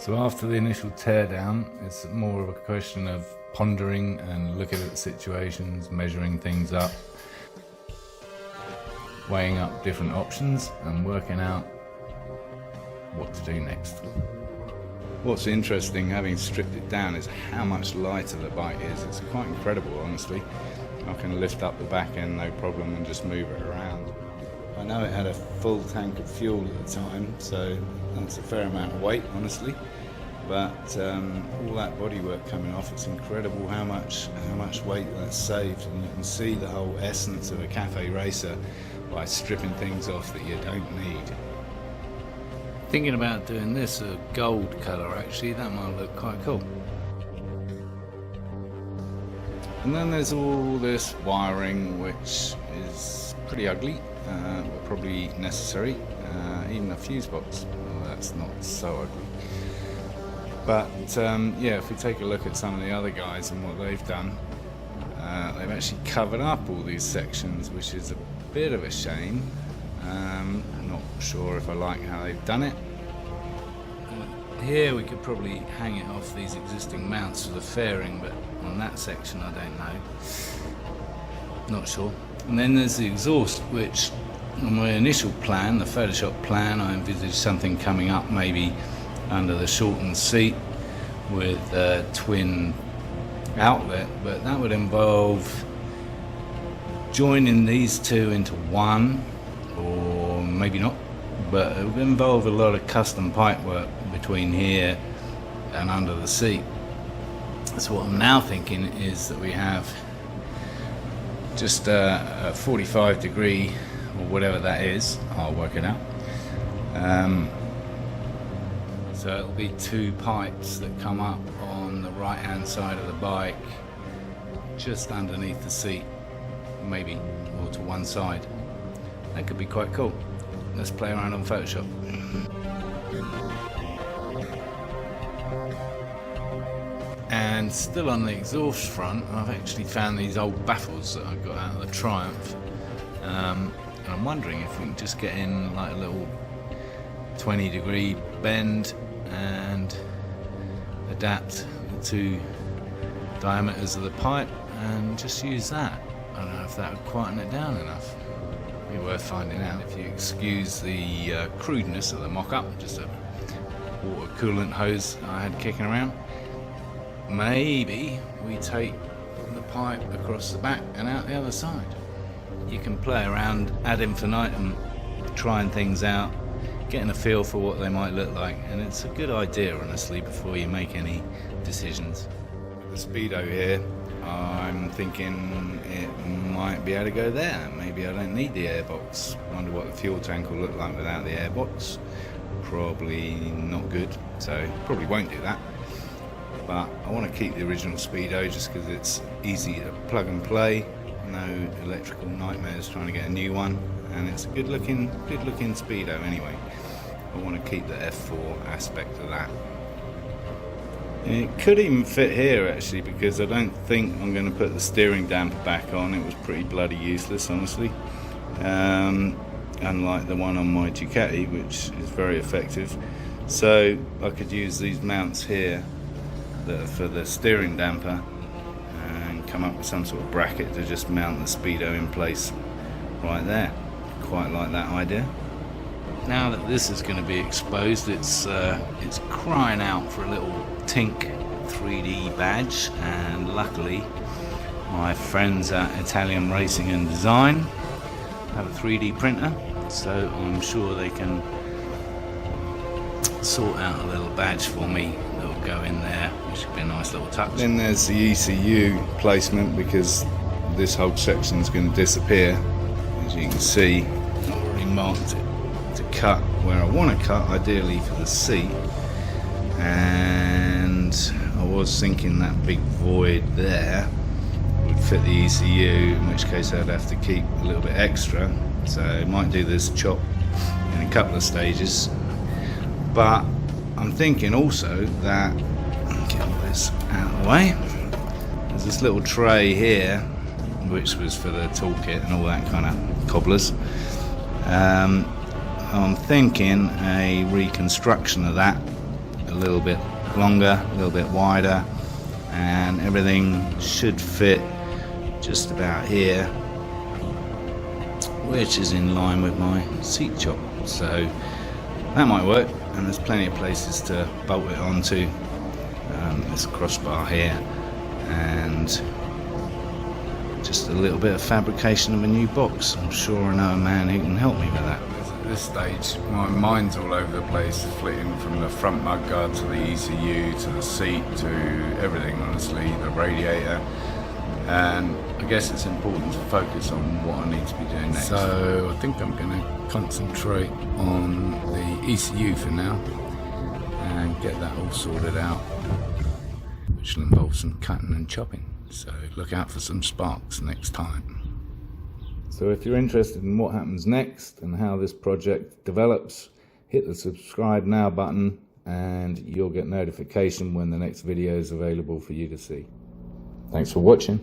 So after the initial teardown, it's more of a question of pondering and looking at situations, measuring things up, weighing up different options and working out what to do next. What's interesting, having stripped it down, is how much lighter the bike is. It's quite incredible, honestly. I can lift up the back end no problem and just move it around. I know it had a full tank of fuel at the time, so that's a fair amount of weight, honestly. But all that bodywork coming off, it's incredible how much weight that's saved, and you can see the whole essence of a cafe racer by stripping things off that you don't need. Thinking about doing this a gold colour, actually, that might look quite cool. And then there's all this wiring, which is pretty ugly, but probably necessary. Even a fuse box, well, that's not so ugly. But yeah, if we take a look at some of the other guys and what they've done, they've actually covered up all these sections, which is a bit of a shame. I'm not sure if I like how they've done it. Here we could probably hang it off these existing mounts for the fairing, but on that section I don't know. Not sure. And then there's the exhaust, which on my initial plan, the Photoshop plan, I envisaged something coming up maybe under the shortened seat with a twin outlet, but that would involve joining these two into one, or maybe not, but it would involve a lot of custom pipe work between here and under the seat. So what I'm now thinking is that we have just a 45 degree, or whatever that is, I'll work it out. So it'll be two pipes that come up on the right hand side of the bike, just underneath the seat, maybe, or to one side. That could be quite cool. Let's play around on Photoshop. And still on the exhaust front, I've actually found these old baffles that I got out of the Triumph. And I'm wondering if we can just get in like a little 20 degree bend and adapt the two diameters of the pipe and just use that. I don't know if that would quieten it down enough. Be worth finding out. If you excuse the crudeness of the mock-up, just a water coolant hose I had kicking around, maybe we take the pipe across the back and out the other side. You can play around ad infinitum, trying things out, getting a feel for what they might look like, and it's a good idea, honestly, before you make any decisions. With the Speedo here, I'm thinking it might be able to go there. Maybe I don't need the airbox. Wonder what the fuel tank will look like without the airbox. Probably not good, so probably won't do that. But I want to keep the original Speedo just because it's easy to plug and play. No electrical nightmares trying to get a new one, and it's a good looking Speedo anyway. I want to keep the F4 aspect of that. It could even fit here actually, because I don't think I'm going to put the steering damper back on. It was pretty bloody useless, honestly. Unlike the one on my Ducati, which is very effective. So I could use these mounts here that are for the steering damper, and come up with some sort of bracket to just mount the Speedo in place right there. Quite like that idea. Now that this is going to be exposed, it's crying out for a little Tink 3D badge, and luckily my friends at Italian Racing and Design have a 3D printer, so I'm sure they can sort out a little badge for me that'll go in there, which would be a nice little touch. Then there's the ECU placement, because this whole section is going to disappear. As you can see, I've already marked it to cut where I want to cut, ideally for the seat. And I was thinking that big void there would fit the ECU, in which case I'd have to keep a little bit extra. So I might do this chop in a couple of stages. But I'm thinking also that, get all this out of the way, there's this little tray here, which was for the toolkit and all that kind of cobblers. I'm thinking a reconstruction of that a little bit longer, a little bit wider, and everything should fit just about here, which is in line with my seat chop. So that might work, and there's plenty of places to bolt it onto. This crossbar here, and just a little bit of fabrication of a new box. I'm sure I know a man who can help me with that. At this stage, my mind's all over the place, flitting from the front mudguard to the ECU to the seat to everything, honestly, the radiator. And I guess it's important to focus on what I need to be doing next. So I think I'm going to concentrate on the ECU for now and get that all sorted out, which will involve some cutting and chopping. So look out for some sparks next time. So if you're interested in what happens next and how this project develops, hit the subscribe now button and you'll get notification when the next video is available for you to see. Thanks for watching.